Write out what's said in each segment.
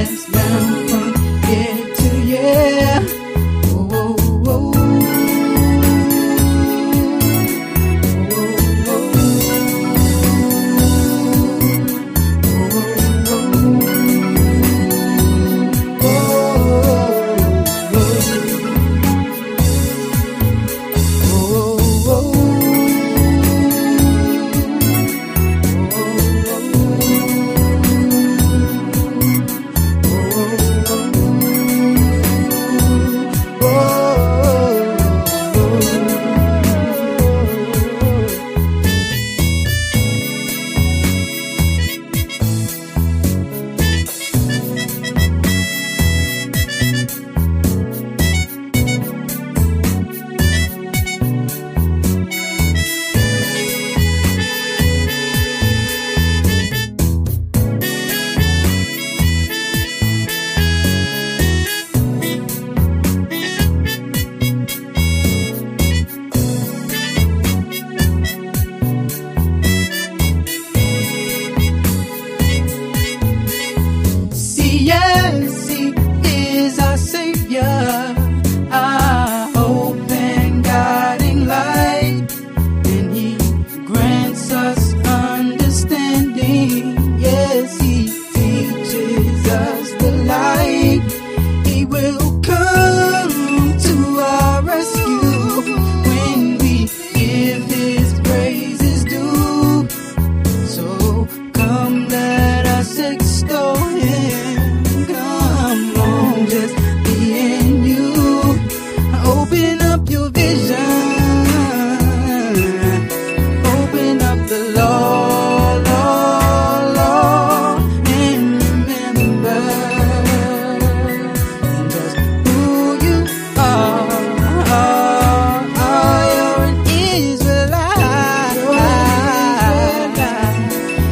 passed down from year to year. Oh, oh, oh. Yes, He is our Savior, our hope and guiding light, and He grants us understanding. Yes, He teaches us the light. He will come to our rescue when we give His praises due. So come, let us extol Him. Just me and you. Open up your vision. Open up the law, law, law, and remember just who you are. You're an Israelite,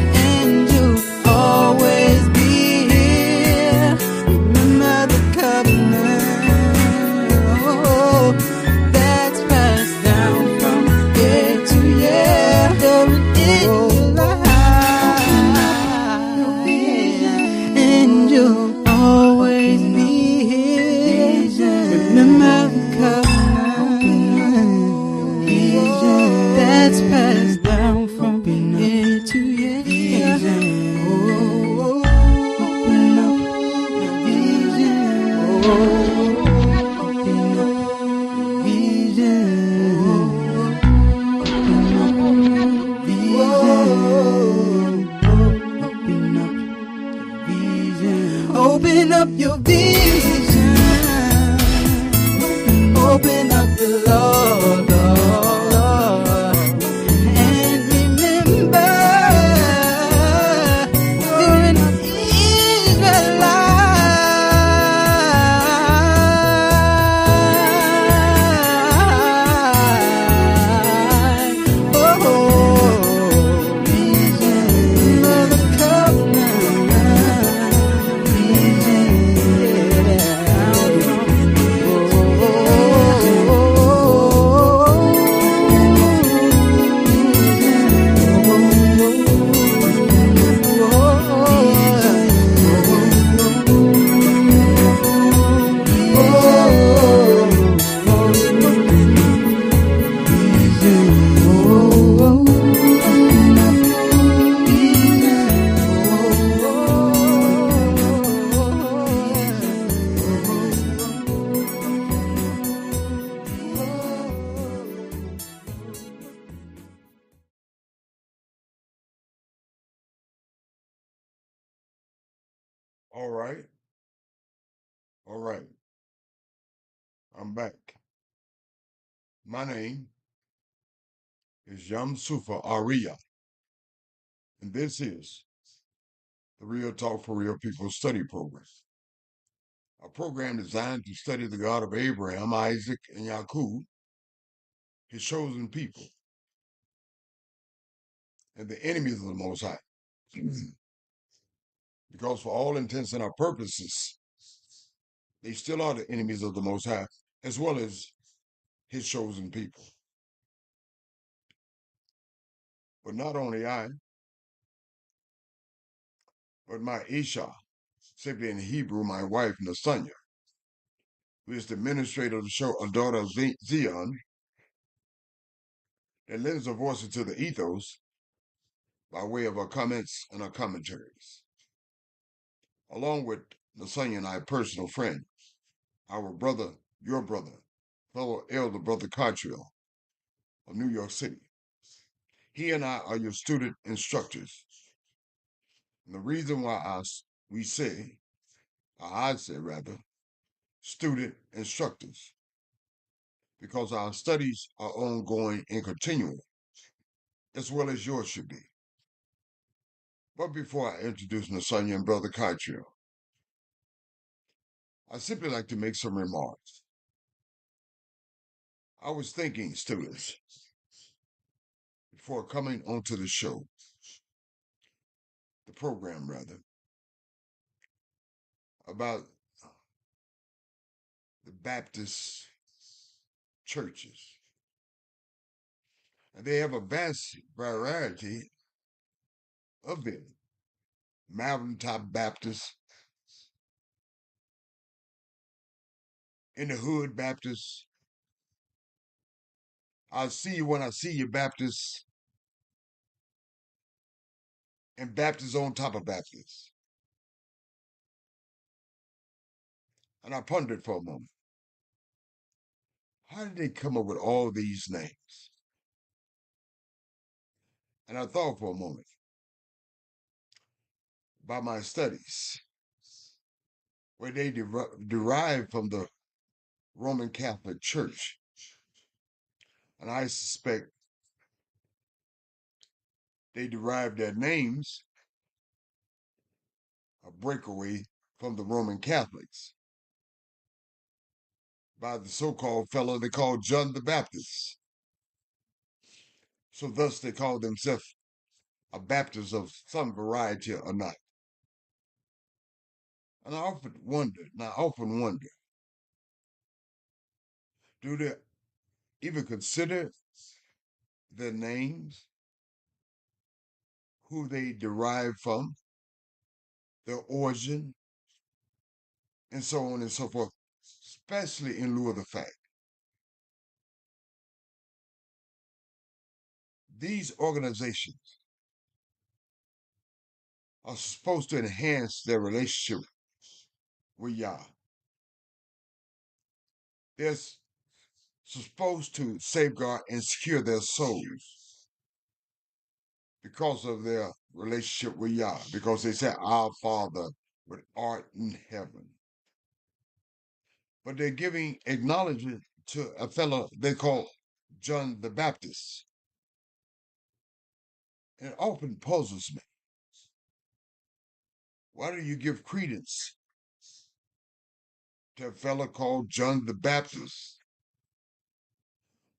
and you'll always be here. Remember the covenant, oh, that's passed down from year to year. You're an Israelite, and you'll always be here. Remember the covenant, that's passed down from year to year. Open up your vision. Open up your vision. Open up your vision. Open up your vision. Open up the Lord, Lord, and remember you're an Israelite. Oh, vision, the covenant, vision, All right. All right. I'm back. My name is Yamsufa Aria, and this is the Real Talk for Real People study program. A program designed to study the God of Abraham, Isaac, and Yaqub, his chosen people, and the enemies of the Most High. Because for all intents and our purposes, they still are the enemies of the Most High, as well as his chosen people. But not only I, but my Isha, simply in Hebrew, my wife, Nasanya, who is the administrator of the show, a daughter of Zion, that lends her voice into the ethos by way of her comments and her commentaries. Along with Nasanya and I, personal friend, our brother, your brother, fellow elder brother Cottrell of New York City. He and I are your student instructors. And the reason why I say, rather, student instructors, because our studies are ongoing and continual, as well as yours should be. But before I introduce Nasanya and Brother Cottrell, I simply like to make some remarks. I was thinking, students, before coming onto the show, the program rather, about the Baptist churches. And they have a vast variety of them. Mountaintop Baptist, in the hood Baptist. I'll see you when I see you, Baptist, and Baptist on top of Baptist. And I pondered for a moment. How did they come up with all these names? And I thought for a moment about my studies, where they derive from the Roman Catholic Church. And I suspect they derived their names, a breakaway from the Roman Catholics, by the so-called fellow they called John the Baptist. So thus they call themselves a Baptist of some variety or not. And I often wonder, do they even consider their names, who they derive from, their origin, and so on and so forth, especially in lieu of the fact these organizations are supposed to enhance their relationship with Yah. They're supposed to safeguard and secure their souls because of their relationship with Yah, because they say, Our Father, which art in heaven. But they're giving acknowledgement to a fellow they call John the Baptist. And it often puzzles me. Why do you give credence to a fellow called John the Baptist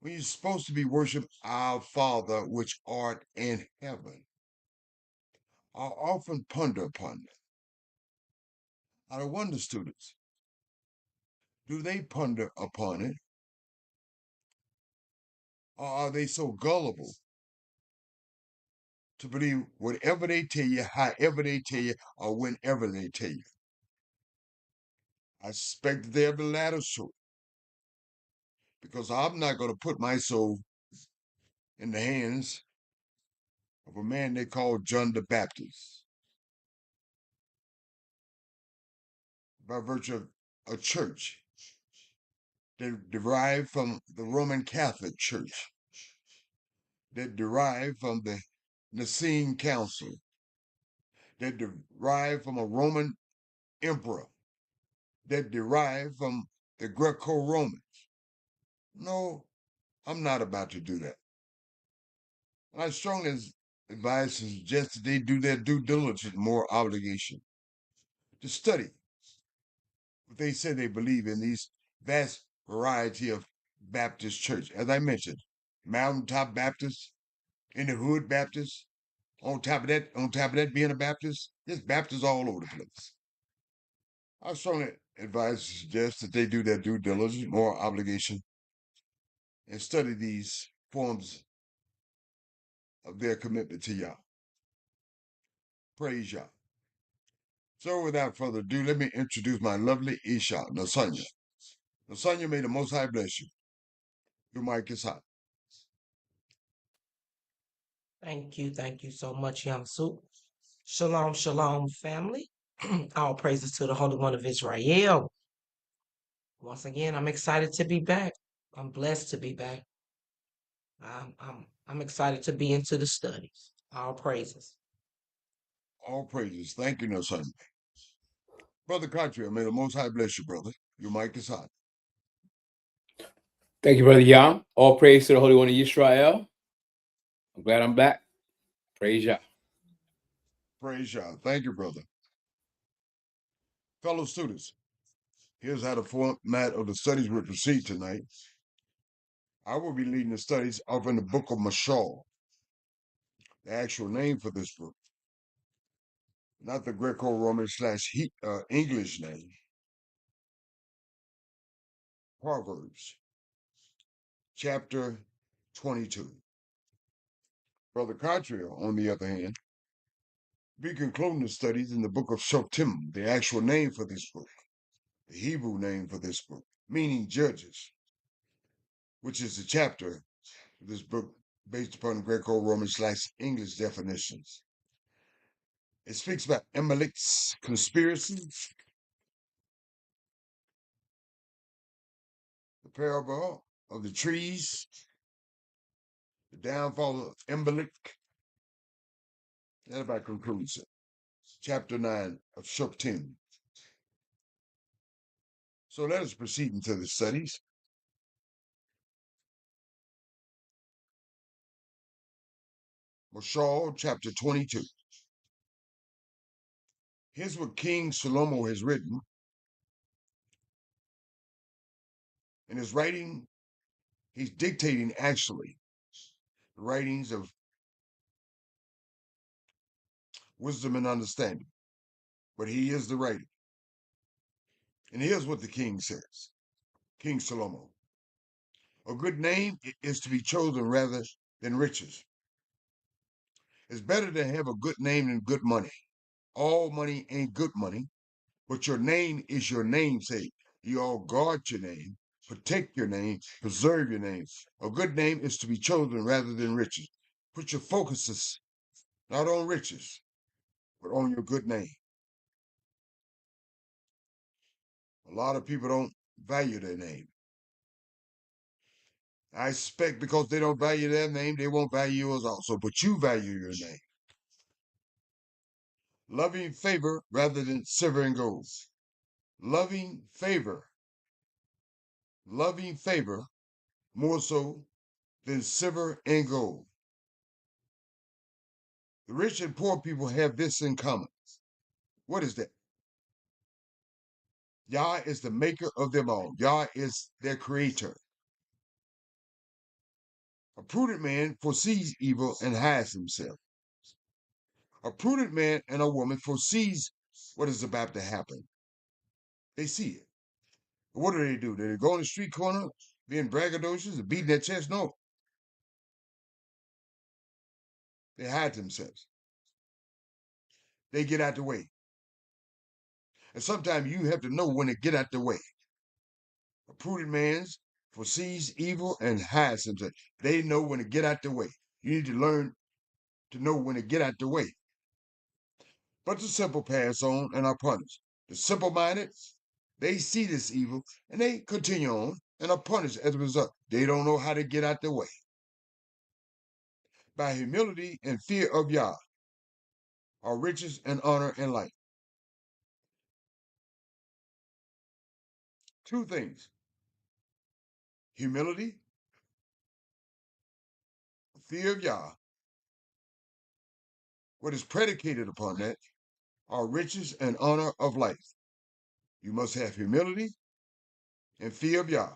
when you're supposed to be worshiping our Father which art in heaven? I often ponder upon that. I wonder, students, do they ponder upon it? Or are they so gullible to believe whatever they tell you, however they tell you, or whenever they tell you? I suspect that they're the latter sort, because I'm not going to put my soul in the hands of a man they call John the Baptist by virtue of a church that derived from the Roman Catholic Church, that derived from the Nicene Council, that derived from a Roman emperor, that derived from the Greco-Romans. No, I'm not about to do that. And I strongly advise and suggest that they do their due diligence, more obligation, to study what they say they believe in these vast variety of Baptist church. As I mentioned, Mountaintop Baptist, in the hood Baptist, on top of that being a Baptist, there's Baptists all over the place. I strongly advise and suggest that they do their due diligence, more obligation, and study these forms of their commitment to Yah. Praise Yah. So without further ado, let me introduce my lovely Isha, Nasanya. Nasanya, may the Most High bless you. Your mic is hot. Thank you so much, Yamsu. Shalom, shalom, family. All praises to the Holy One of Israel. Once again, I'm excited to be back. I'm blessed to be back. I'm excited to be into the studies. All praises. All praises. Thank you, Nasanya. Brother Katria, may the Most High bless you, brother. Your mic is hot. Thank you, Brother Yam. All praise to the Holy One of Israel. I'm glad I'm back. Praise Yah. Praise Yah. Thank you, brother. Fellow students, here's how the format of the studies will proceed tonight. I will be leading the studies off in the book of Mashal, the actual name for this book, not the Greco-Roman / English name. Proverbs, chapter 22. Brother Cottrell, on the other hand, be concluding the studies in the book of Shotim, the actual name for this book, the Hebrew name for this book, meaning Judges, which is the chapter of this book based upon Greco-Roman / English definitions. It speaks about Amalek's conspiracies, the parable of the trees, the downfall of Amalek. That about concludes it. Chapter 9 of Shoftim. So let us proceed into the studies. Mashal, chapter 22. Here's what King Shlomo has written. In his writing, he's dictating actually the writings of wisdom and understanding, but he is the writer. And here's what the king says, King Shlomo. A good name is to be chosen rather than riches. It's better to have a good name than good money. All money ain't good money, but your name is your namesake. You all guard your name, protect your name, preserve your name. A good name is to be chosen rather than riches. Put your focuses not on riches, but on your good name. A lot of people don't value their name. I expect because they don't value their name, they won't value yours also, but you value your name. Loving favor rather than silver and gold. Loving favor more so than silver and gold. The rich and poor people have this in common. What is that? Yah is the maker of them all. Yah is their creator. A prudent man foresees evil and hides himself. A prudent man and a woman foresees what is about to happen. They see it. What do? Do they go on the street corner being braggadocious and beating their chest? No. They hide themselves. They get out the way. And sometimes you have to know when to get out the way. A prudent man foresees evil and hides himself. They know when to get out the way. You need to learn to know when to get out the way. But the simple pass on and are punished. The simple-minded, they see this evil and they continue on and are punished as a result. They don't know how to get out the way. By humility and fear of Yah are riches and honor and life. Two things. Humility, fear of Yah. What is predicated upon that are riches and honor of life. You must have humility and fear of Yah.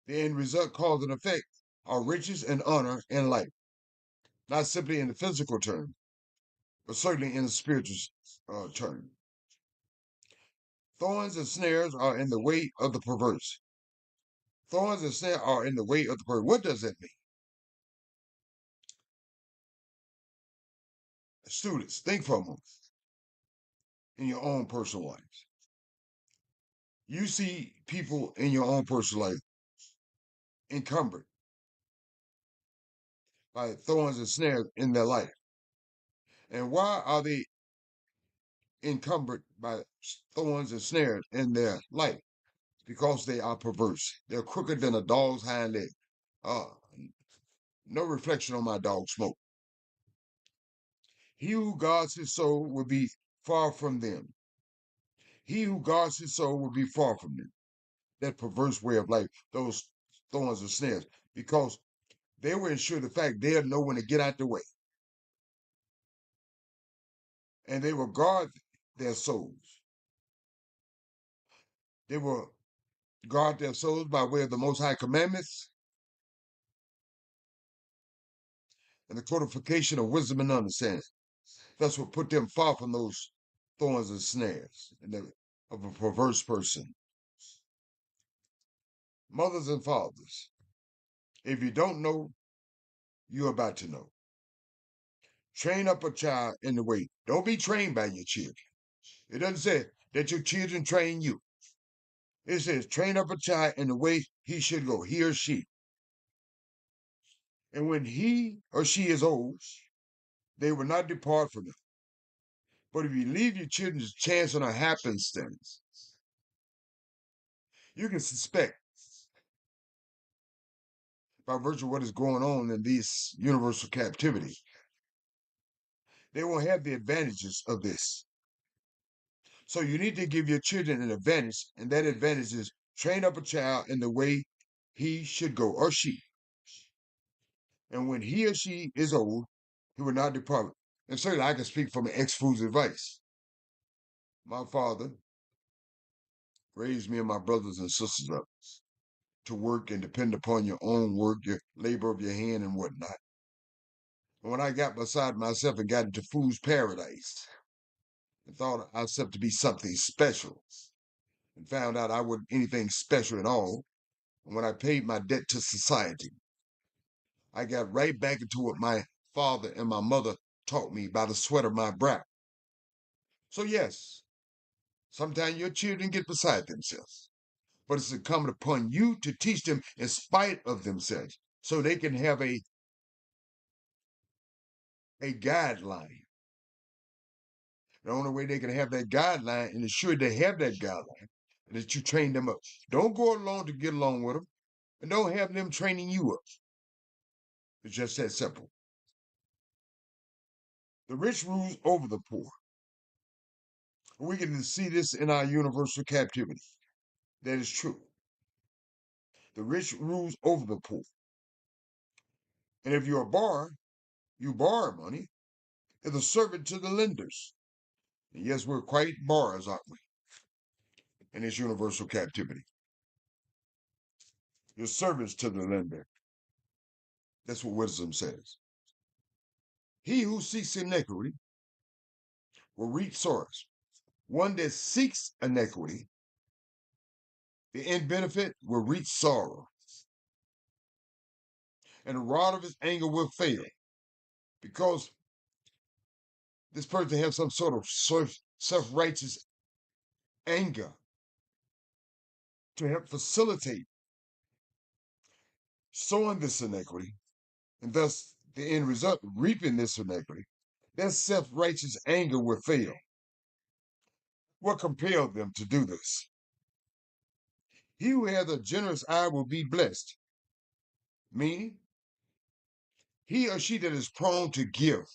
The end result, cause and effect are riches and honor and life. Not simply in the physical term, but certainly in the spiritual term. Thorns and snares are in the way of the perverse. Thorns and snares are in the way of the perverse. What does that mean? Students, think for a moment in your own personal lives. You see people in your own personal life encumbered by thorns and snares in their life. And why are they encumbered by thorns and snares in their life? Because they are perverse. They're crooked than a dog's hind leg. Uh, no reflection on my dog Smoke. He who guards his soul will be far from them. He who guards his soul will be far from them. That perverse way of life, those thorns and snares, because they will ensure the fact they'll know when to get out the way. And they will guard their souls. They will guard their souls by way of the Most High commandments and the codification of wisdom and understanding. That's what put them far from those thorns and snares of a perverse person. Mothers and fathers, if you don't know, you're about to know. Train up a child in the way. Don't be trained by your children. It doesn't say that your children train you. It says train up a child in the way he should go, he or she. And when he or she is old, they will not depart from it. But if you leave your children's chance on a happenstance, you can suspect by virtue of what is going on in these universal captivity, they won't have the advantages of this. So you need to give your children an advantage, and that advantage is train up a child in the way he should go, or she. And when he or she is old, he will not depart. And certainly I can speak from an ex-fool's advice. My father raised me and my brothers and sisters up to work and depend upon your own work, your labor of your hand and whatnot. And when I got beside myself and got into fool's paradise and thought myself to be something special and found out I wasn't anything special at all, and when I paid my debt to society, I got right back into what my father and my mother taught me by the sweat of my brow. So yes, sometimes your children get beside themselves, but it's incumbent upon you to teach them in spite of themselves so they can have a guideline. The only way they can have that guideline and ensure they have that guideline is that you train them up. Don't go along to get along with them, and don't have them training you up. It's just that simple. The rich rules over the poor. We can see this in our universal captivity. That is true. The rich rules over the poor. And if you're a borrower, you borrow money as a servant to the lenders. And yes, we're quite borrowers, aren't we? In this universal captivity. You're servants to the lender. That's what wisdom says. He who seeks iniquity will reap sorrows. One that seeks iniquity, the end benefit will reap sorrow. And the rod of his anger will fail. Because this person has some sort of self-righteous anger to help facilitate sowing this iniquity, and thus the end result, reaping this iniquity, their self-righteous anger will fail. What compelled them to do this? He who has a generous eye will be blessed, meaning he or she that is prone to give,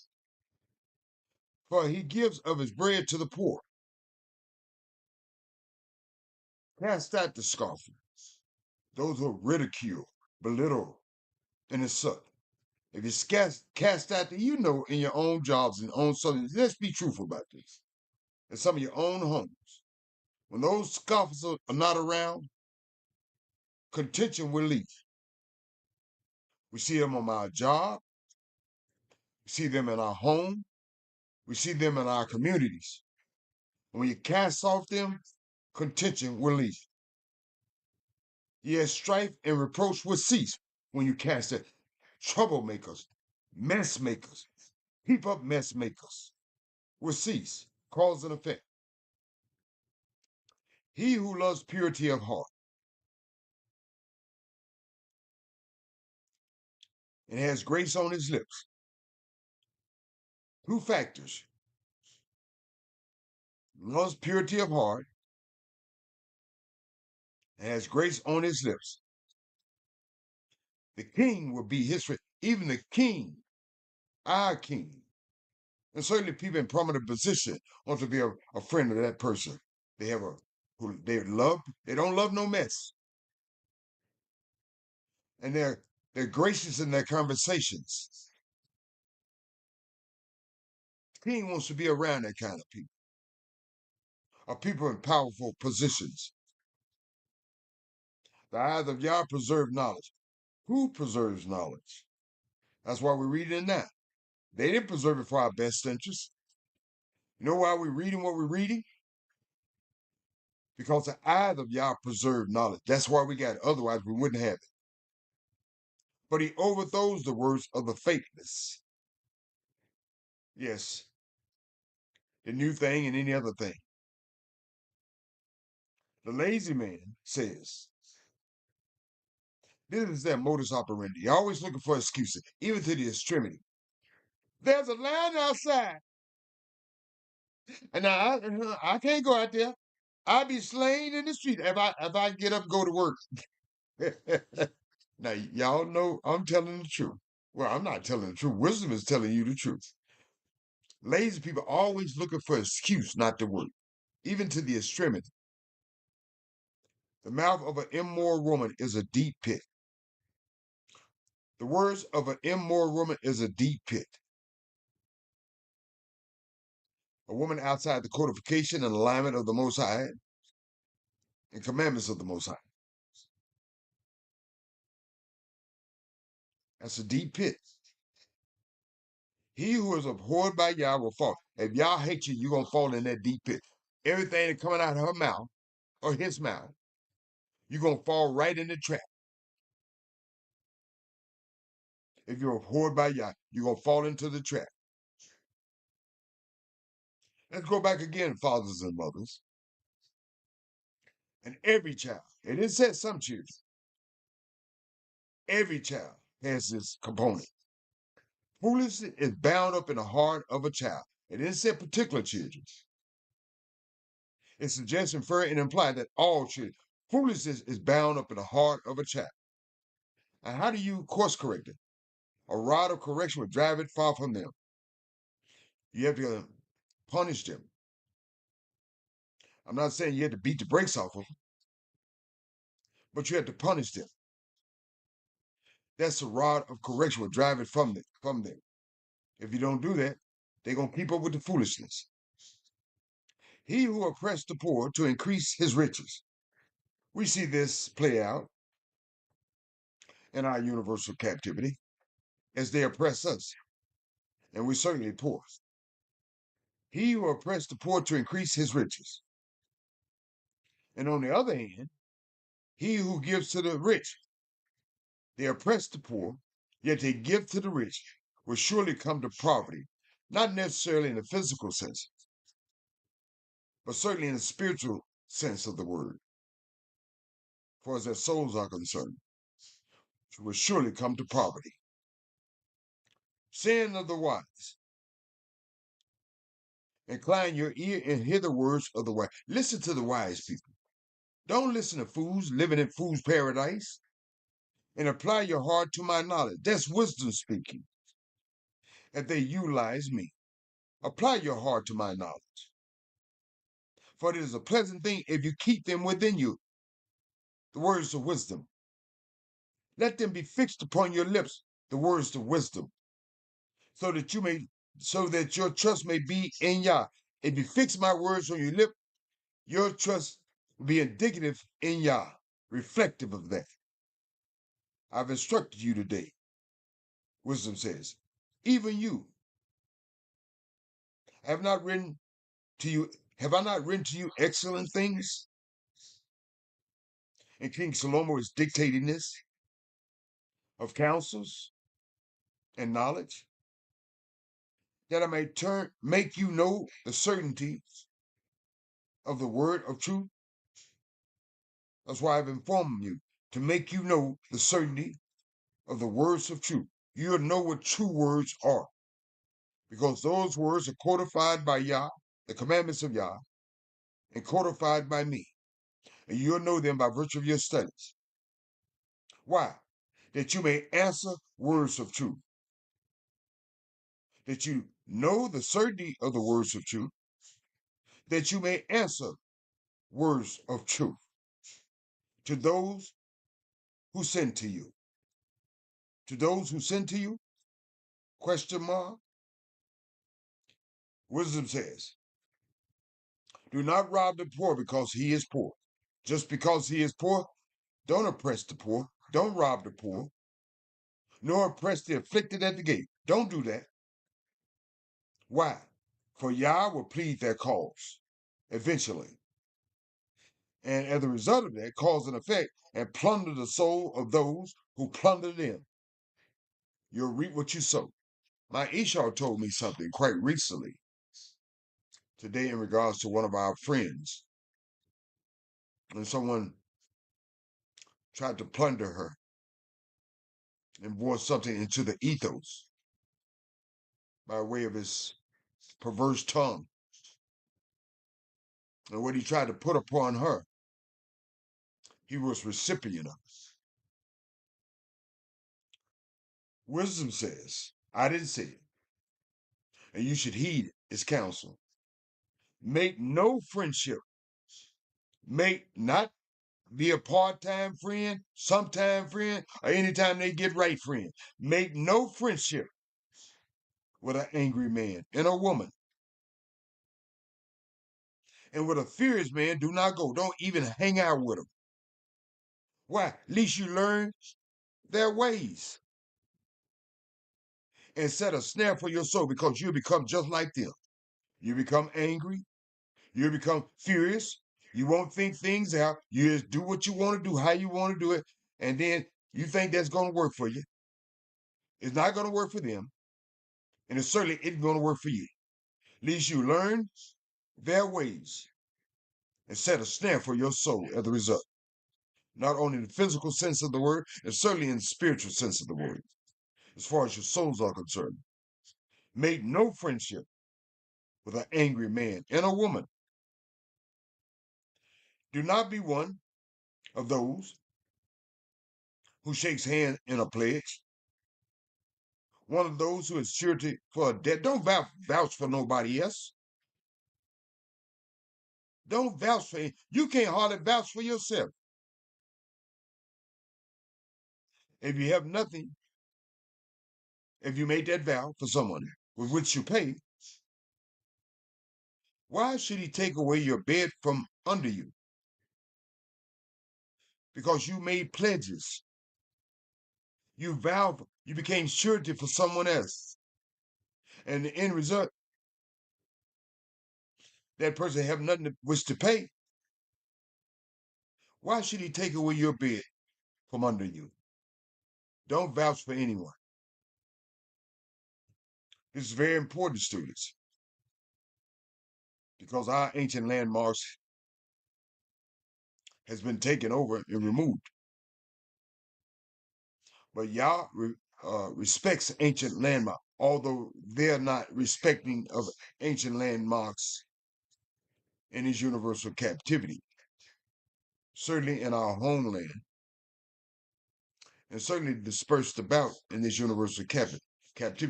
for he gives of his bread to the poor. Cast out the scoffers, those who ridicule, belittle, and insult. If you cast out the, you know, in your own jobs and own something, let's be truthful about this. In some of your own homes, when those scoffers are not around, contention will leave. We see them on our job, we see them in our home, we see them in our communities. And when you cast off them, contention will leave. Yes, strife and reproach will cease when you cast it. Troublemakers, mess makers, heap up mess makers will cease, cause and effect. He who loves purity of heart and has grace on his lips. Two factors: loves purity of heart and has grace on his lips. The king will be his friend. Even the king, our king, and certainly people in prominent position want to be a friend of that person. They have who they love. They don't love no mess, and they're gracious in their conversations. King wants to be around that kind of people, or people in powerful positions. The eyes of Yah preserve knowledge. Who preserves knowledge? That's why we're reading it now. They didn't preserve it for our best interest. You know why we're reading what we're reading? Because the eyes of Yah preserve knowledge. That's why we got it. Otherwise, we wouldn't have it. But he overthrows the words of the faithless. Yes, the new thing and any other thing. The lazy man says, this is their modus operandi. You're always looking for excuses, even to the extremity. There's a lion outside, and I can't go out there. I'll be slain in the street if I get up and go to work. Now, y'all know I'm telling the truth. Well, I'm not telling the truth. Wisdom is telling you the truth. Lazy people always looking for excuse not to work, even to the extremity. The mouth of an immoral woman is a deep pit. The words of an immoral woman is a deep pit. A woman outside the codification and alignment of the Most High and commandments of the Most High. That's a deep pit. He who is abhorred by Yah will fall. If Yah hates you, you're going to fall in that deep pit. Everything that's coming out of her mouth or his mouth, you're going to fall right in the trap. If you're abhorred by Yah, you're going to fall into the trap. Let's go back again, fathers and mothers. And every child, and it says some children, every child has this component. Foolishness is bound up in the heart of a child. It didn't say particular children. It suggests, infer, and imply that all children. Foolishness is bound up in the heart of a child. And how do you course correct it? A rod of correction will drive it far from them. You have to punish them. I'm not saying you have to beat the brakes off of them, but you have to punish them. That's a rod of correction will drive it from them. If you don't do that, they're going to keep up with the foolishness. He who oppressed the poor to increase his riches. We see this play out in our universal captivity as they oppress us, and we're certainly poor. He who oppressed the poor to increase his riches. And on the other hand, he who gives to the rich. They oppress the poor, yet they give to the rich, will surely come to poverty, not necessarily in the physical sense, but certainly in the spiritual sense of the word. For as their souls are concerned, will surely come to poverty. Saying of the wise, incline your ear and hear the words of the wise. Listen to the wise people. Don't listen to fools living in fool's paradise. And apply your heart to my knowledge. That's wisdom speaking. If they utilize me, apply your heart to my knowledge. For it is a pleasant thing if you keep them within you. The words of wisdom. Let them be fixed upon your lips, the words of wisdom, so that your trust may be in Yah. If you fix my words on your lip, your trust will be indicative in Yah, reflective of that. I've instructed you today, wisdom says, even you. Have I not written to you excellent things? And King Salomo is dictating this of counsels and knowledge. that I may make you know the certainty of the word of truth. That's why I've informed you, to make you know the certainty of the words of truth. You'll know what true words are, because those words are codified by Yah, the commandments of Yah, and codified by me. And you'll know them by virtue of your studies. Why? That you may answer words of truth. That you know the certainty of the words of truth. That you may answer words of truth to those who send to you. To those who send to you? Question mark. Wisdom says, do not rob the poor because he is poor. Just because he is poor, don't oppress the poor. Don't rob the poor. Nor oppress the afflicted at the gate. Don't do that. Why? For Yah will plead their cause eventually. And as a result of that, cause and effect, and plunder the soul of those who plunder them. You'll reap what you sow. My Ishar told me something quite recently today in regards to one of our friends. And someone tried to plunder her and brought something into the ethos by way of his perverse tongue. And what he tried to put upon her, he was recipient of. Wisdom says, I didn't say it, and you should heed its counsel. Make no friendship. Make not be a part-time friend, sometime friend, or anytime they get right friend. Make no friendship with an angry man and a woman. And with a furious man, do not go. Don't even hang out with them. Why? At least you learn their ways and set a snare for your soul, because you become just like them. You become angry. You become furious. You won't think things out. You just do what you want to do, how you want to do it. And then you think that's going to work for you. It's not going to work for them. And it's certainly isn't going to work for you. At least you learn their ways and set a snare for your soul as a result. Not only in the physical sense of the word, and certainly in the spiritual sense of the word, as far as your souls are concerned. Make no friendship with an angry man and a woman. Do not be one of those who shakes hand in a pledge. One of those who is surety for a debt. Don't vouch for nobody else. Don't vouch for you. Can't hardly vouch for yourself. If you have nothing, if you made that vow for someone with which you pay, why should he take away your bed from under you? Because you made pledges. You vowed, you became surety for someone else. And the end result, that person have nothing to which to pay. Why should he take away your bed from under you? Don't vouch for anyone. This is very important, students, because our ancient landmarks has been taken over and removed. But Yah respects ancient landmarks, although they're not respecting of ancient landmarks in his universal captivity. Certainly in our homeland, and certainly dispersed about in this universal captivity,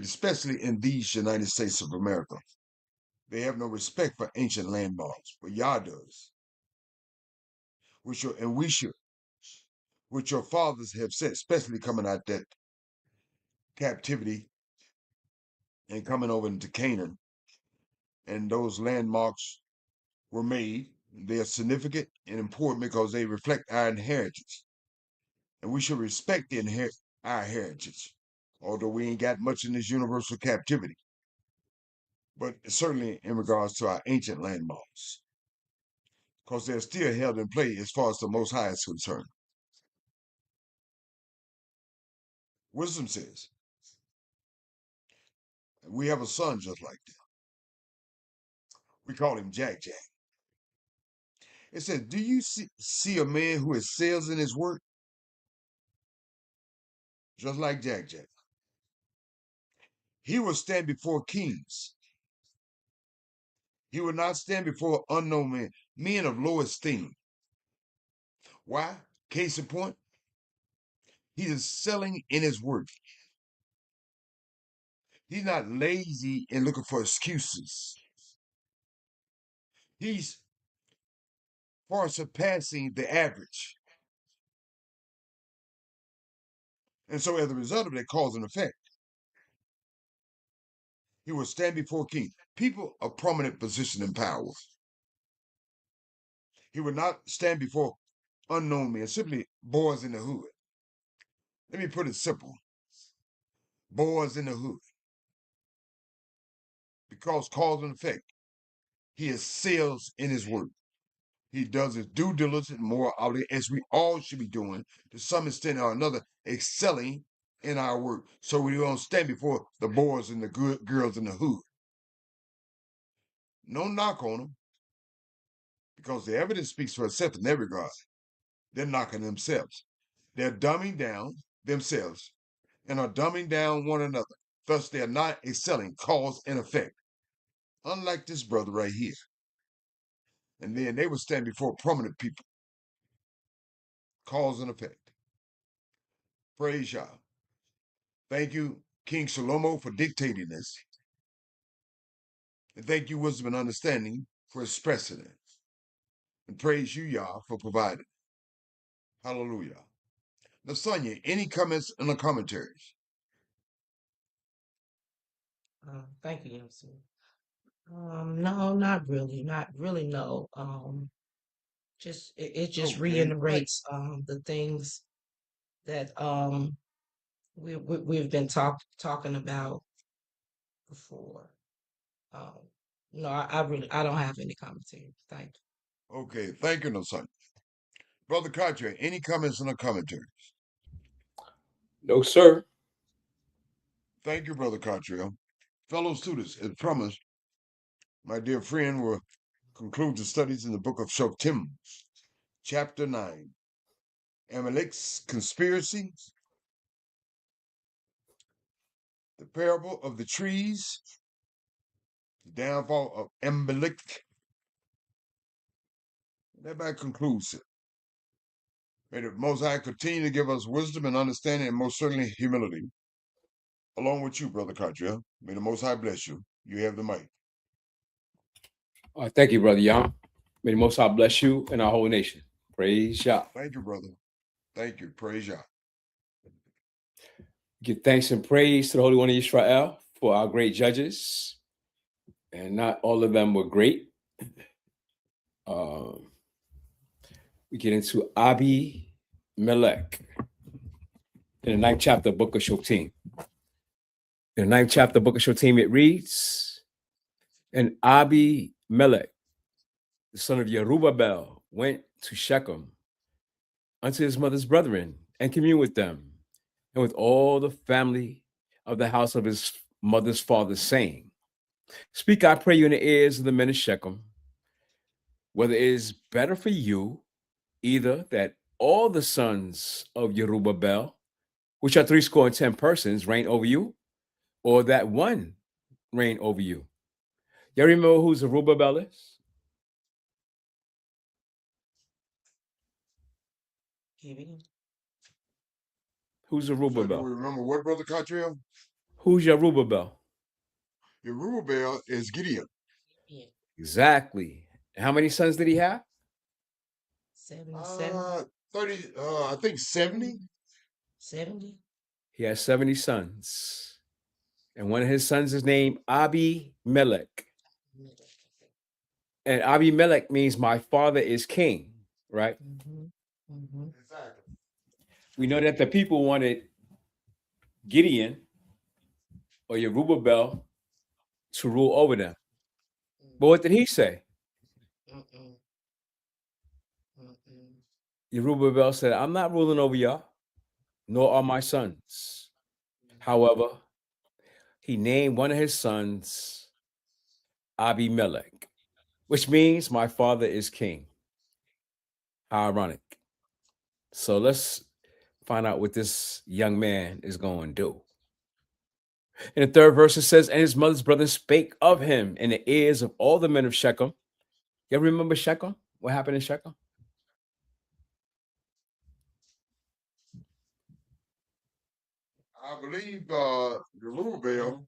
especially in these United States of America. They have no respect for ancient landmarks, but Yah does. And we should, which your fathers have said, especially coming out that captivity and coming over into Canaan. And those landmarks were made. They are significant and important because they reflect our inheritance. And we should respect our heritage, although we ain't got much in this universal captivity. But certainly in regards to our ancient landmarks, because they're still held in play as far as the Most High is concerned. Wisdom says, We have a son just like that. We call him Jack Jack. It says, do you see a man who excels in his work? Just like Jack Jack. He will stand before kings. He will not stand before unknown men, men of low esteem. Why? Case in point, he is excelling in his work. He's not lazy and looking for excuses. He's far surpassing the average. And so as a result of that cause and effect, he will stand before king, people of prominent position and power. He would not stand before unknown men, simply boys in the hood. Let me put it simple. Boys in the hood. Because cause and effect, he excels in his work. He does his due diligence more as we all should be doing to some extent or another, excelling in our work. So we don't stand before the boys and the good girls in the hood. No knock on them, because the evidence speaks for itself in that regard. They're knocking themselves. They're dumbing down themselves and are dumbing down one another. Thus, they're not excelling cause and effect. Unlike this brother right here. And then they would stand before prominent people. Cause and effect. Praise Yah. Thank you, King Shalomo, for dictating this. And thank you, Wisdom and Understanding, for expressing it. And praise you, Yah, for providing. Hallelujah. Now, Sonia, any comments in the commentaries? Thank you, MC. No, not really. Not really, no. Just it just Okay, reiterates the things that we've been talking about before. Um, no, I don't have any commentary. Thank you. Okay, thank you, no Sonia. Brother Cartier, any comments in the commentaries? No, sir. Thank you, Brother Cartier. Fellow students, as promised, my dear friend will conclude the studies in the book of Shoftim, chapter 9. Amalek's conspiracy, the parable of the trees, the downfall of Amalek. That concludes it. May the Most High continue to give us wisdom and understanding and most certainly humility. Along with you, Brother Cartier. May the Most High bless you. You have the mic. Thank you, Brother Yam. May the Most High bless you and our whole nation. Praise Yah. Thank you, brother. Thank you. Praise Yah. Give thanks and praise to the Holy One of Israel for our great judges. And not all of them were great. We get into Abi Melech in the 9th chapter, book of Shoftim. In the 9th chapter, book of Shoftim, it reads, and Abi Melech, the son of Yerubbabel, went to Shechem unto his mother's brethren and communed with them and with all the family of the house of his mother's father, saying, speak, I pray you, in the ears of the men of Shechem, whether it is better for you either that all the sons of Yerubbabel, which are 70 persons, reign over you, or that one reign over you. Y'all remember who Zerubbabel is? Who's So do Zerubbabel? we remember what, Brother Cartier? Who's Yerubbabel? Yerubbabel is Gideon. Exactly. How many sons did he have? 77. 30, I think 70. 70. He has 70 sons. And one of his sons is named Abi Melech. And Abi Melech means my father is king, right? Exactly. We know that the people wanted Gideon or Yerubbabel to rule over them. But what did he say? Yerubbabel said, I'm not ruling over y'all, nor are my sons. However, he named one of his sons Abimelech, which means my father is king. How ironic. So let's find out what this young man is going to do. In the third verse, it says, and his mother's brothers spake of him in the ears of all the men of Shechem. You remember Shechem? What happened in Shechem? I believe Zerubbabel,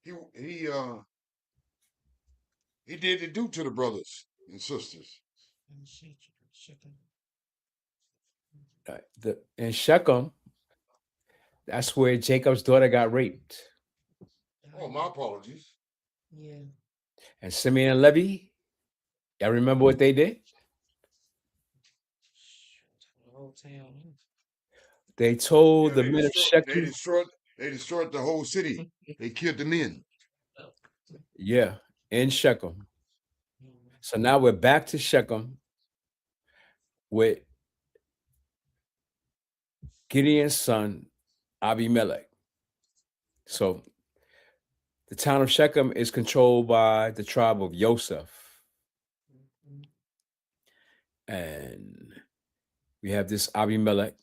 he did it due to the brothers and sisters. In Shechem, that's where Jacob's daughter got raped. Oh, my apologies. Yeah. And Simeon and Levi, y'all remember what they did? The whole town. They told Yeah, the they men of destroyed, Shechem. they destroyed the whole city. They killed the men. Yeah, in Shechem. So now we're back to Shechem with Gideon's son, Abimelech. So the town of Shechem is controlled by the tribe of Joseph. And we have this Abimelech,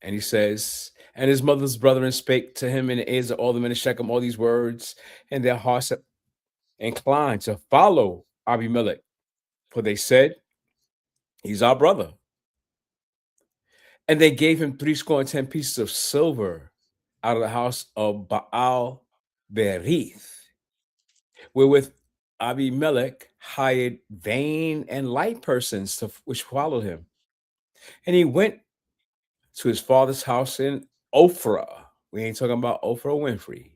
and he says, and his mother's brethren spake to him in the ears of all the men of Shechem all these words, and their hearts inclined to follow Abimelech, for they said, he's our brother. And they gave him 70 pieces of silver out of the house of Baal Berith, wherewith Abimelech hired vain and light persons which followed him. And he went to his father's house in Ophrah. We ain't talking about Oprah Winfrey.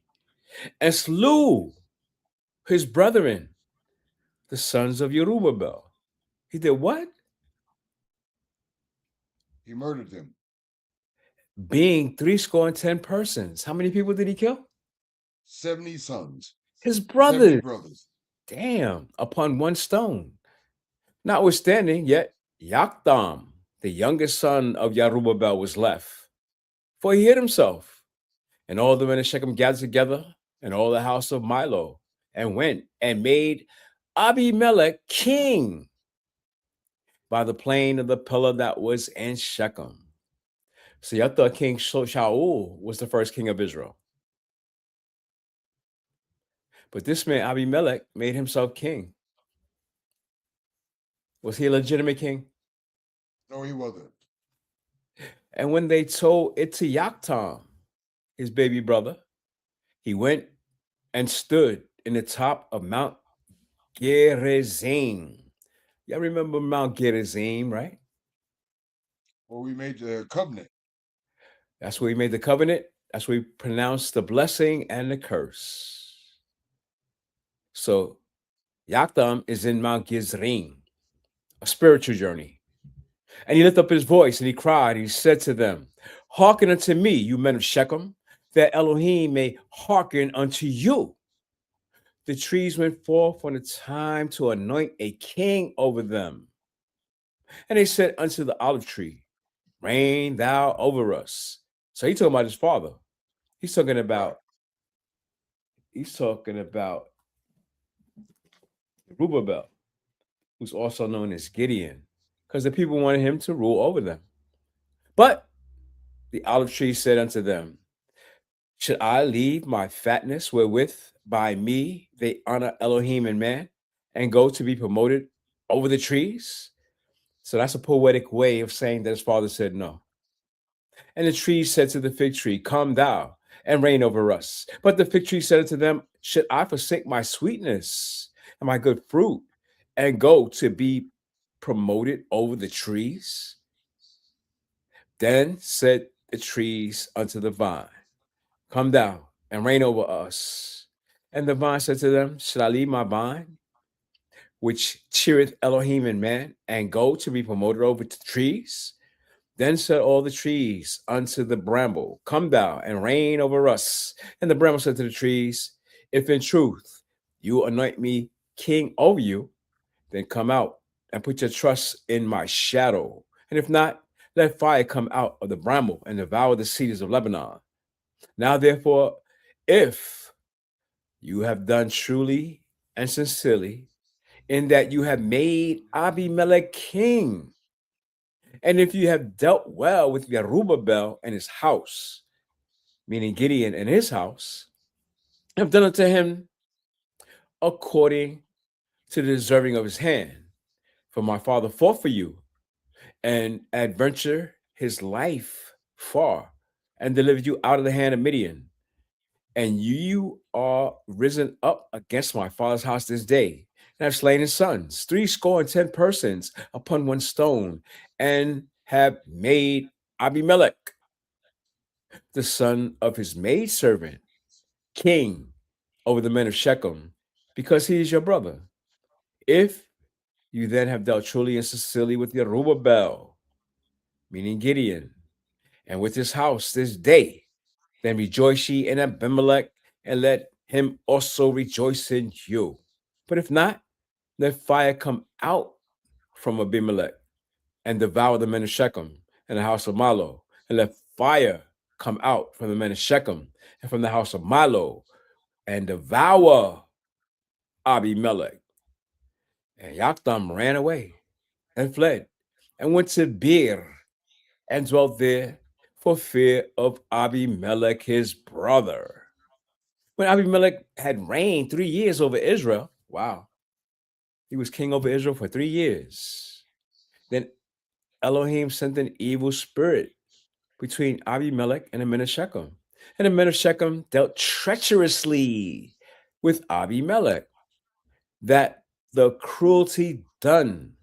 And slew his brethren, the sons of Jerubbaal. He did what? He murdered them. Being 70 persons. How many people did he kill? 70 sons. His brothers. 70 brothers. Damn, upon one stone. Notwithstanding, yet Yakdam, the youngest son of Jerubbaal, was left, for he hid himself. And all the men of Shechem gathered together, and all the house of Milo, and went and made Abimelech king by the plain of the pillar that was in Shechem. So y'all thought King Shaul was the first king of Israel. But this man, Abimelech, made himself king. Was he a legitimate king? No, he wasn't. And when they told it to Yaktam, his baby brother, he went and stood in the top of Mount Gerizim. Y'all remember Mount Gerizim, right? Well, we made the covenant. That's where he made the covenant. That's where he pronounced the blessing and the curse. So Yaktam is in Mount Gerizim, a spiritual journey. And he lifted up his voice and he cried. He said to them, hearken unto me, you men of Shechem, that Elohim may hearken unto you. The trees went forth on the time to anoint a king over them. And they said unto the olive tree, reign thou over us. So he's talking about his father. He's talking about Zerubbabel, who's also known as Gideon, because the people wanted him to rule over them. But the olive tree said unto them, should I leave my fatness wherewith by me they honor Elohim and man, and go to be promoted over the trees? So that's a poetic way of saying that his father said no. And the tree said to the fig tree, come thou and reign over us. But the fig tree said unto them, should I forsake my sweetness and my good fruit and go to be promoted over the trees? Then said the trees unto the vine, come thou and reign over us. And the vine said to them, should I leave my vine, which cheereth Elohim and man, and go to be promoted over the trees? Then said all the trees unto the bramble, come thou and reign over us. And the bramble said to the trees, if in truth you anoint me king over you, then come out and put your trust in my shadow. And if not, let fire come out of the bramble and devour the cedars of Lebanon. Now, therefore, if you have done truly and sincerely, in that you have made Abimelech king, and if you have dealt well with Yerubbaal and his house, meaning Gideon and his house, have done unto him according to the deserving of his hand. For my father fought for you and adventured his life far and delivered you out of the hand of Midian. And you are risen up against my father's house this day, and have slain his sons, 70 persons upon one stone, and have made Abimelech, the son of his maidservant, king over the men of Shechem, because he is your brother. If you then have dealt truly and sincerely with Yerubbaal, meaning Gideon, and with his house this day, then rejoice ye in Abimelech, and let him also rejoice in you. But if not, let fire come out from Abimelech and devour the men of Shechem and the house of Milo, and let fire come out from the men of Shechem and from the house of Milo, and devour Abimelech. And Yoktham ran away and fled and went to Beer and dwelt there for fear of Abimelech his brother. When Abimelech had reigned 3 years over Israel, wow, he was king over Israel for 3 years. Then Elohim sent an evil spirit between Abimelech and the men of Shechem. And the men of Shechem dealt treacherously with Abimelech, that the cruelty done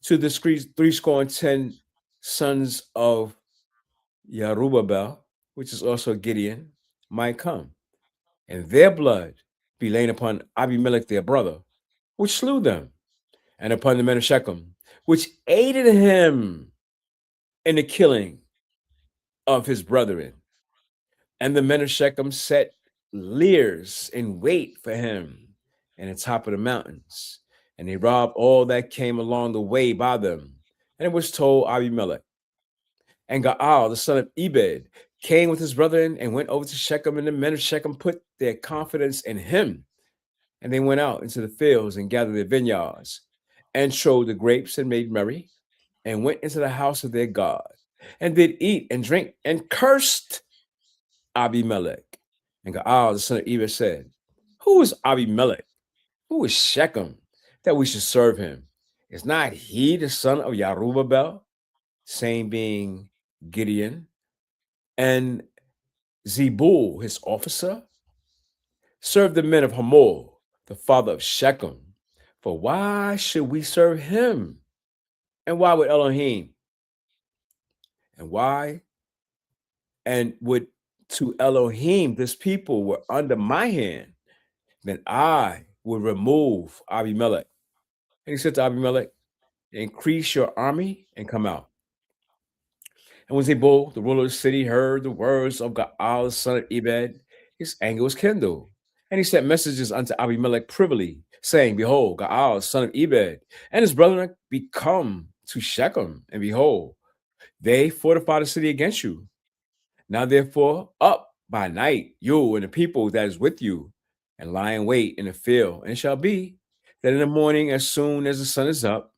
to the 70 sons of Yerubbaal, which is also Gideon, might come, and their blood be laid upon Abimelech their brother, which slew them, and upon the men of Shechem, which aided him in the killing of his brethren. And the men of Shechem set leers in wait for him in the top of the mountains, and they robbed all that came along the way by them. And it was told Abimelech. And Gaal, the son of Ebed, came with his brethren and went over to Shechem, and the men of Shechem put their confidence in him. And they went out into the fields and gathered their vineyards, and trode the grapes and made merry, and went into the house of their God, and did eat and drink, and cursed Abimelech. And Gaal, the son of Ebed, said, who is Abimelech? Who is Shechem, that we should serve him? Is not he the son of Yerubbaal, same being Gideon, and Zebul, his officer? Serve the men of Hamor, the father of Shechem. For why should we serve him? And why would Elohim? And why? And would to Elohim, this people were under my hand, then I would remove Abimelech. And he said to Abimelech, increase your army and come out. And when Zebul, the ruler of the city, heard the words of Gaal, the son of Ebed, his anger was kindled. And he sent messages unto Abimelech privily, saying, behold, Gaal, the son of Ebed, and his brethren be come to Shechem, and behold, they fortify the city against you. Now therefore, up by night, you and the people that is with you, and lie in wait in the field. And it shall be that in the morning, as soon as the sun is up,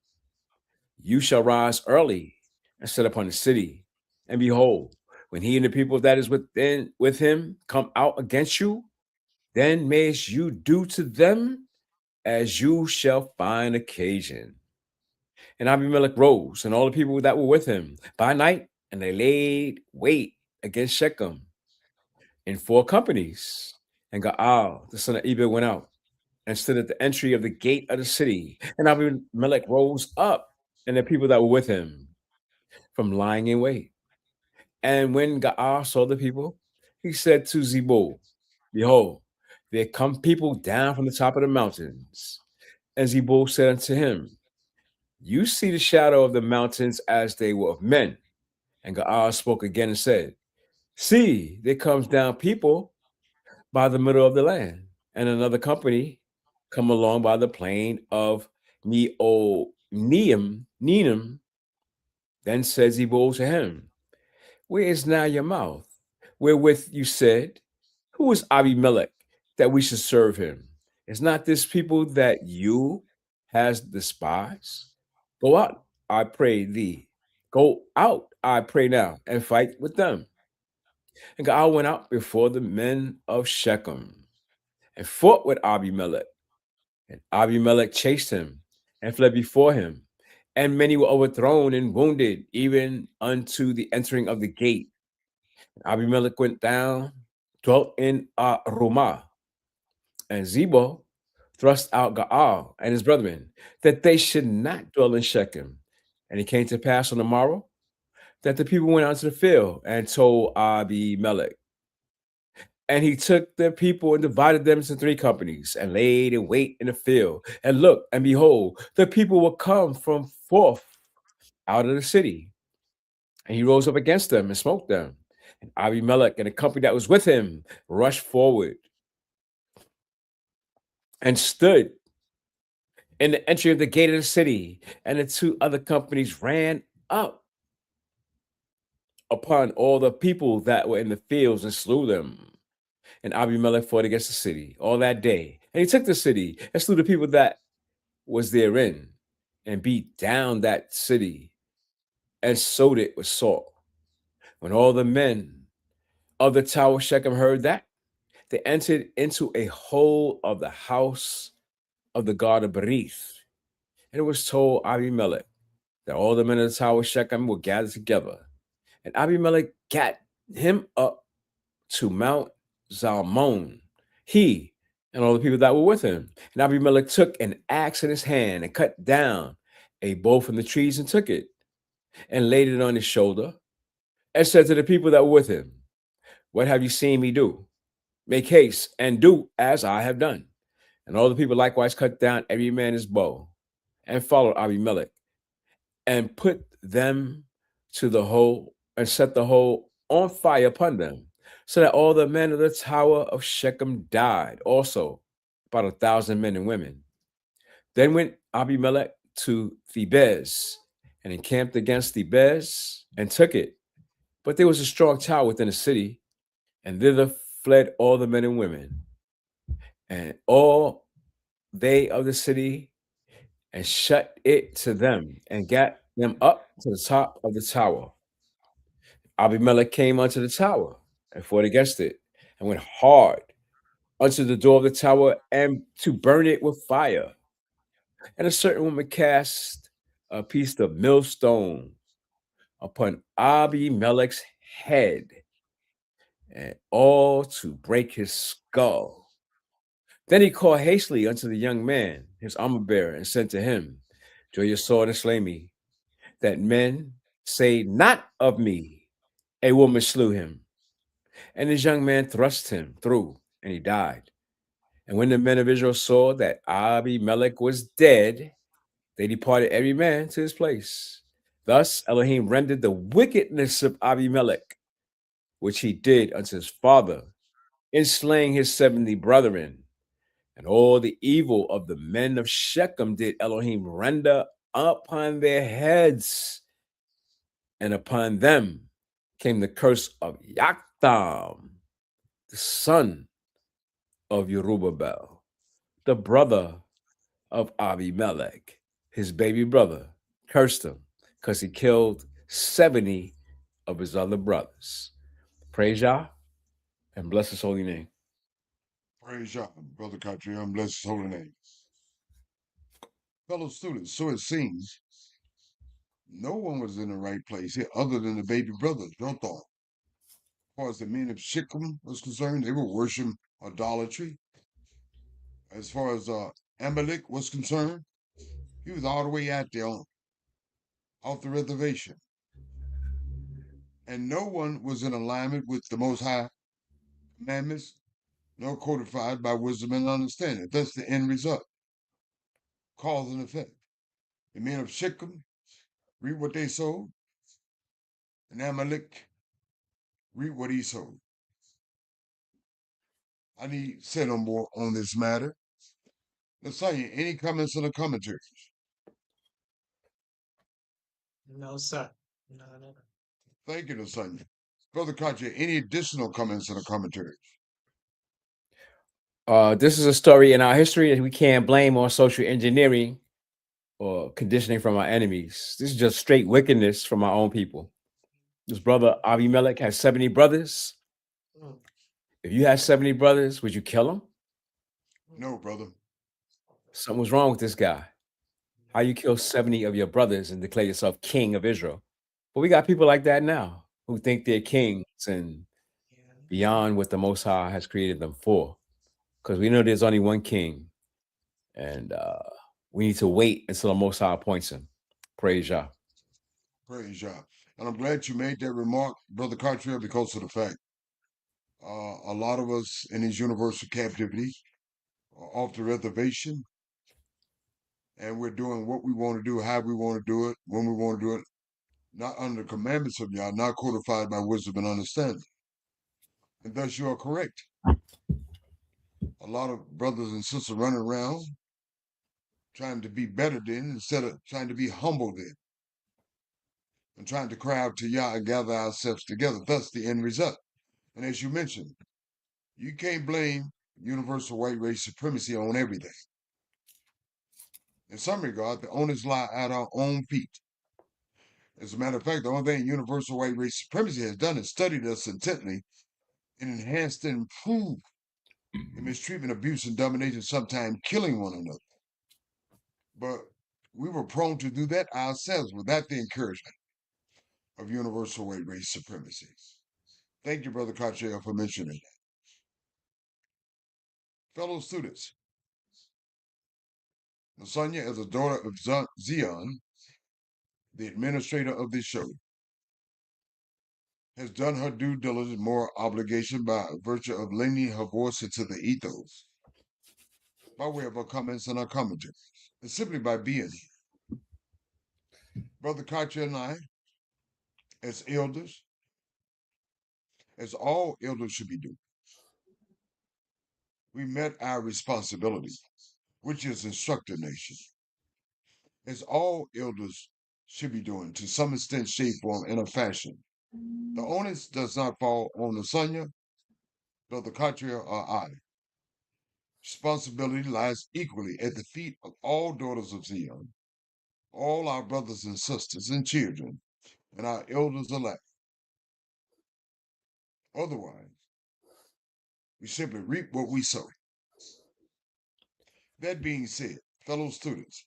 you shall rise early and set upon the city. And behold, when he and the people that is with him come out against you, then mayest you do to them as you shall find occasion. And Abimelech rose, and all the people that were with him by night, and they laid wait against Shechem in 4 companies. And Gaal, the son of Ebed, went out and stood at the entry of the gate of the city. And Abimelech rose up, and the people that were with him, from lying in wait. And when Gaal saw the people, he said to Zebul, behold, there come people down from the top of the mountains. And Zebul said unto him, you see the shadow of the mountains as they were of men. And Gaal spoke again and said, see, there comes down people by the middle of the land, and another company come along by the plain of Neem. Then said Zebul to him, where is now your mouth? wherewith you said, who is Abimelech that we should serve him? Is not this people that you has despised? Go out, I pray thee. Go out, I pray now, and fight with them. And Gaal went out before the men of Shechem and fought with Abimelech. And Abimelech chased him and fled before him. And many were overthrown and wounded, even unto the entering of the gate. And Abimelech went down, dwelt in Rumah. And Zebul thrust out Gaal and his brethren, that they should not dwell in Shechem. And it came to pass on the morrow that the people went out to the field and told Abimelech. And he took the people and divided them into 3 companies and laid in wait in the field. And look, and behold, the people will come from forth out of the city. And he rose up against them and smote them. And Abimelech and the company that was with him rushed forward and stood in the entry of the gate of the city. And the 2 other companies ran up upon all the people that were in the fields and slew them. And Abimelech fought against the city all that day. And he took the city and slew the people that was therein, and beat down that city and sowed it with salt. When all the men of the tower of Shechem heard that, they entered into a hole of the house of the god of Berith. And it was told Abimelech that all the men of the tower of Shechem were gathered together. And Abimelech gat him up to Mount Zalmon, he and all the people that were with him. And Abimelech took an axe in his hand and cut down a bow from the trees and took it and laid it on his shoulder and said to the people that were with him, what have you seen me do? Make haste and do as I have done. And all the people likewise cut down every man his bow and followed Abimelech and put them to the hole and set the hole on fire upon them, so that all the men of the tower of Shechem died, also about 1,000 men and women. Then went Abimelech to Thebez and encamped against Thebez and took it. But there was a strong tower within the city, and thither fled all the men and women, and all they of the city, and shut it to them, and got them up to the top of the tower. Abimelech came unto the tower and fought against it, and went hard unto the door of the tower, and to burn it with fire. And a certain woman cast a piece of millstone upon Abimelech's head, and all to break his skull. Then he called hastily unto the young man, his armor bearer, and said to him, draw your sword and slay me, that men say not of me, a woman slew him. And his young man thrust him through, and he died. And when the men of Israel saw that Abimelech was dead, they departed every man to his place. Thus Elohim rendered the wickedness of Abimelech, which he did unto his father, in slaying his 70 brethren. And all the evil of the men of Shechem did Elohim render upon their heads. And upon them came the curse of Yoktham, the son of Jerubbaal, the brother of Abimelech. His baby brother cursed him because he killed 70 of his other brothers. Praise Yah and bless his holy name. Praise Yah, Brother Country, and bless his holy name. Fellow students, so it seems no one was in the right place here other than the baby brothers, your thought. As far as the men of Shechem was concerned, they were worshiping idolatry. As far as Amalek was concerned, he was all the way out there off the reservation. And no one was in alignment with the Most High commandments, nor codified by wisdom and understanding. That's the end result. Cause and effect. The men of Shechem reap what they sowed, and Amalek reap what he sowed. I need say no more on this matter. Let's say any comments in the commentaries. No, sir. No, no, no. Thank you, Lasagna. Brother Katya, any additional comments in the commentaries? This is a story in our history that we can't blame on social engineering or conditioning from our enemies. This is just straight wickedness from our own people. This brother Abimelech has 70 brothers. Mm. If you had 70 brothers, would you kill them? No, brother. Something was wrong with this guy. How you kill 70 of your brothers and declare yourself king of Israel? But we got people like that now who think they're kings and Yeah. beyond what the Most High has created them for. Because we know there's only one king. And we need to wait until the Most High appoints him. Praise Yah. Praise Yah. And I'm glad you made that remark, Brother Cartier, because of the fact a lot of us in these universal captivities are off the reservation, and we're doing what we want to do, how we want to do it, when we want to do it, not under the commandments of Yah, not codified by wisdom and understanding. And thus you are correct. A lot of brothers and sisters running around trying to be better than instead of trying to be humble than, and trying to cry out to Yah and gather ourselves together. Thus the end result. And as you mentioned, you can't blame universal white race supremacy on everything. In some regard, the onus lie at our own feet. As a matter of fact, the only thing universal white race supremacy has done is studied us intently and enhanced and improved the mistreatment, abuse, and domination, sometimes killing one another. But we were prone to do that ourselves without the encouragement of universal white race supremacy. Thank you, Brother Cartier, for mentioning that. Fellow students, Nasanya is a daughter of Zion, the administrator of this show, has done her due diligence, moral obligation by virtue of lending her voice into the ethos, by way of her comments and her commentary, and simply by being here. Brother Cartier and I, as elders, as all elders should be doing, we met our responsibility, which is instruct the nation, as all elders should be doing to some extent, shape, form, and a fashion. The onus does not fall on Nasanya, Brother Cartier, or I. Responsibility lies equally at the feet of all daughters of Zion, all our brothers and sisters and children, and our elders alike. Otherwise, we simply reap what we sow. That being said, fellow students,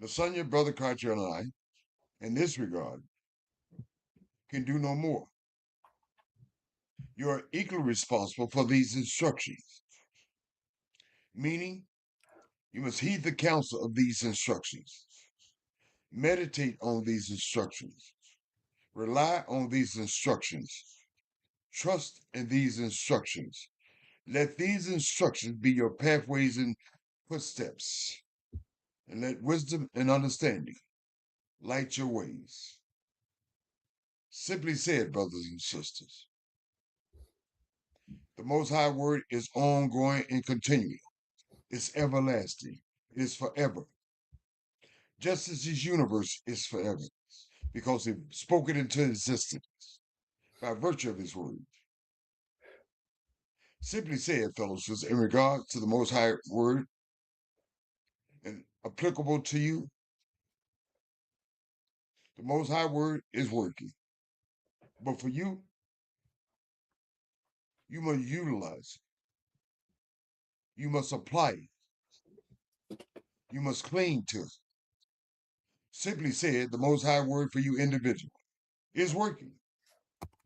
Nasanya, Brother Cartier, and I, in this regard, can do no more. You are equally responsible for these instructions, meaning you must heed the counsel of these instructions, meditate on these instructions, rely on these instructions, trust in these instructions. Let these instructions be your pathways and footsteps, and let wisdom and understanding light your ways. Simply said, brothers and sisters, the Most High Word is ongoing and continual. It's everlasting. It is forever. Just as this universe is forever, because He spoke it into existence by virtue of His Word. Simply said, fellowships, in regard to the Most High Word and applicable to you, the Most High Word is working. But for you, you must utilize it. You must apply it. You must cling to it. Simply said, the Most High Word for you individually is working.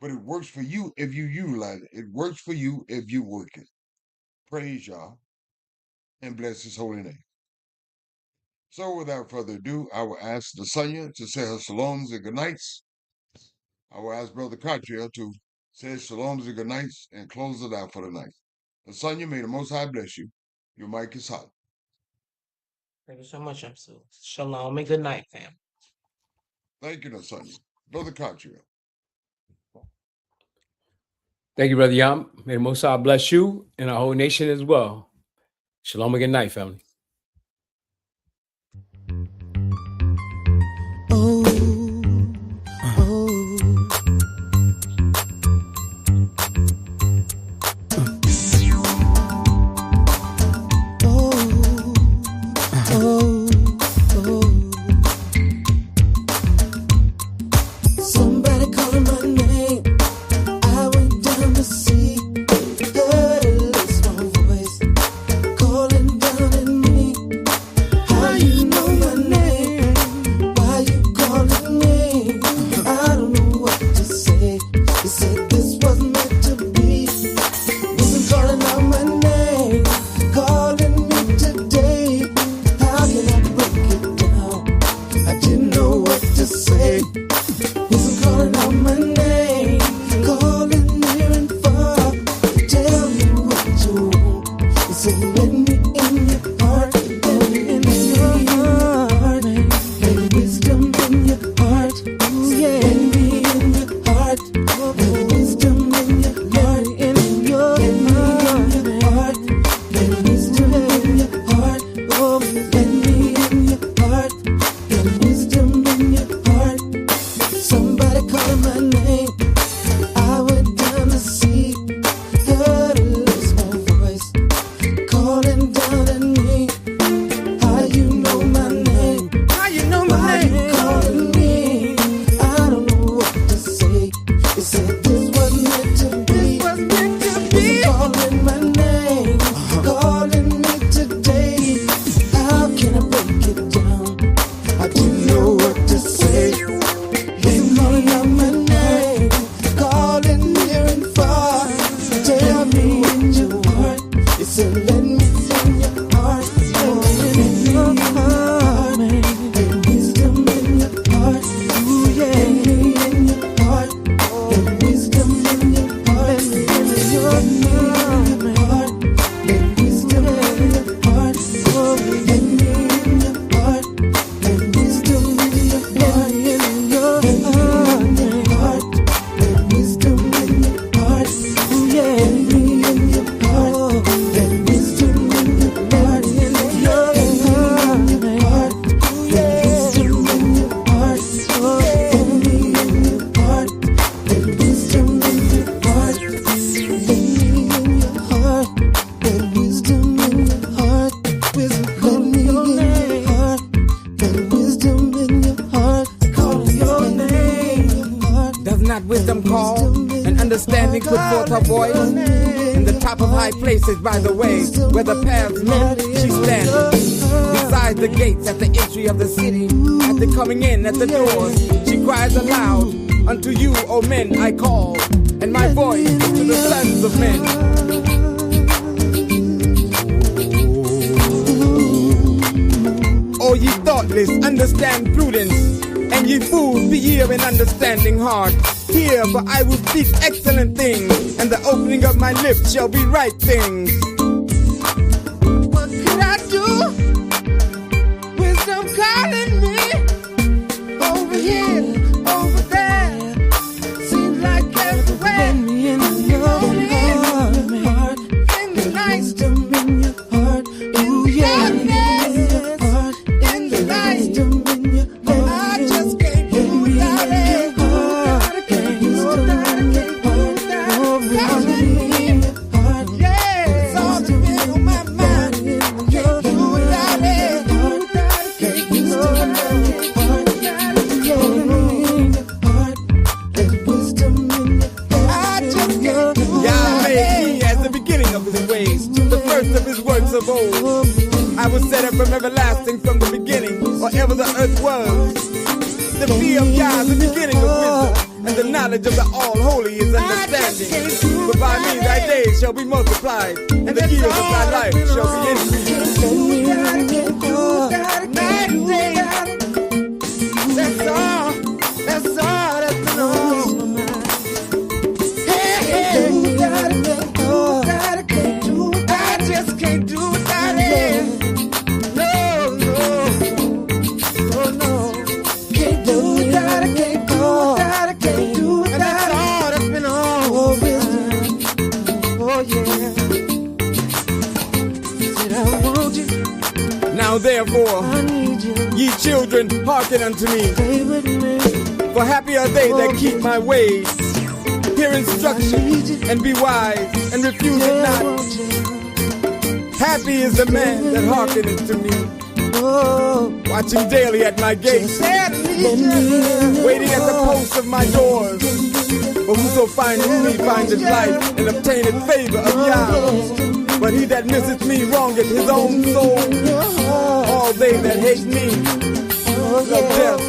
But it works for you if you utilize it. It works for you if you work it. Praise Yah and bless His holy name. So without further ado, I will ask Nasanya to say her shalom's and good nights. I will ask Brother Cartier to say shalom's and good nights and close it out for the night. Nasanya, may the Most High bless you. Your mic is hot. Thank you so much, Yamsu. Shalom and good night, fam. Thank you, Nasanya. Brother Cartier. Thank you, Brother Yam. May the Most High bless you and our whole nation as well. Shalom and good night, family. Oh. So let me in your heart, let me in your heart, let wisdom in your heart. So let me in your heart, let wisdom in your heart, in your heart, let wisdom in your heart. Oh, let me in your heart, let wisdom in your heart. Somebody call my name. I went down to see, heard a small voice calling down at me. How you know my name? How you know my name? Why you calling me? I don't know what to say. It said this was meant to be. This was meant to be. Calling my name, calling me today. How can I break it down? I don't know what to say. They calling out my name, calling near and far. Tell me in your heart. You said let me in your heart. Let me in your heart. Let wisdom in your heart. Ooh, yeah. Let me in your heart. Let wisdom in your heart. Let me in your heart. Let wisdom in your heart. Oh, let me in your heart. Let wisdom in your heart. In your heart. Let wisdom in your heart. Ooh, yeah. Let me in your heart. Let wisdom in your heart. In your heart. Ooh, yeah. Wisdom in your heart. Oh, let me in your heart. Let wisdom in your heart. Let me in your heart. Let wisdom in your heart. Let me in your heart. Let wisdom in your heart. Call your name. Does not wisdom call, and understanding put forth her voice? In the top of high places by the way, where the paths met, she stands. Beside the gates at the entry of the city, at the coming in at the doors, she cries aloud, unto you, O men, I call, and my voice is to the sons of men. O ye thoughtless, understand prudence, and ye fools, be ye of an understanding heart. Hear, for I will speak excellent things, and the opening of my lips shall be right things. What could I do? Wisdom calling me over here, over there. Seems like everywhere. Let me in your heart. In the night, Wisdom in your heart. Ooh, yeah. in the night, Wisdom in your heart. I just can't do without it. I can't do without it. Got me in your heart. Yeah, it's all the been on my mind. Can't do without it. Can't do without it. I just can't do without it. Yah made me as the beginning of his ways, the first of his works of old. I was set up from everlasting, from the beginning, or ever the earth was. The fear of Yah is the beginning of wisdom, and the knowledge of the All-Holy is understanding. But by me thy days shall be multiplied, and the years of thy life shall be increased. That's all, that's all, that's all. I just can't do without it. No, can't do without it. Can't do without it. Can't do without it. And that's all that's been all wisdom. Oh yeah. Said I want you. Now therefore, I need you. ye children, hearken unto me. Stay with me. For happy are they that keep my ways. Hear instruction and be wise, and refuse it Yeah, I not. want you. Happy is the man that hearkeneth to me. Oh, Watching daily at my gates, let me in. waiting at the posts of my doors. For whoso findeth me findeth life, and obtaineth favor of Yah. But he that misseth me wrongeth his own soul. All they that hate me love death,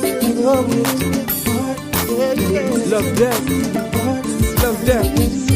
love death, love death.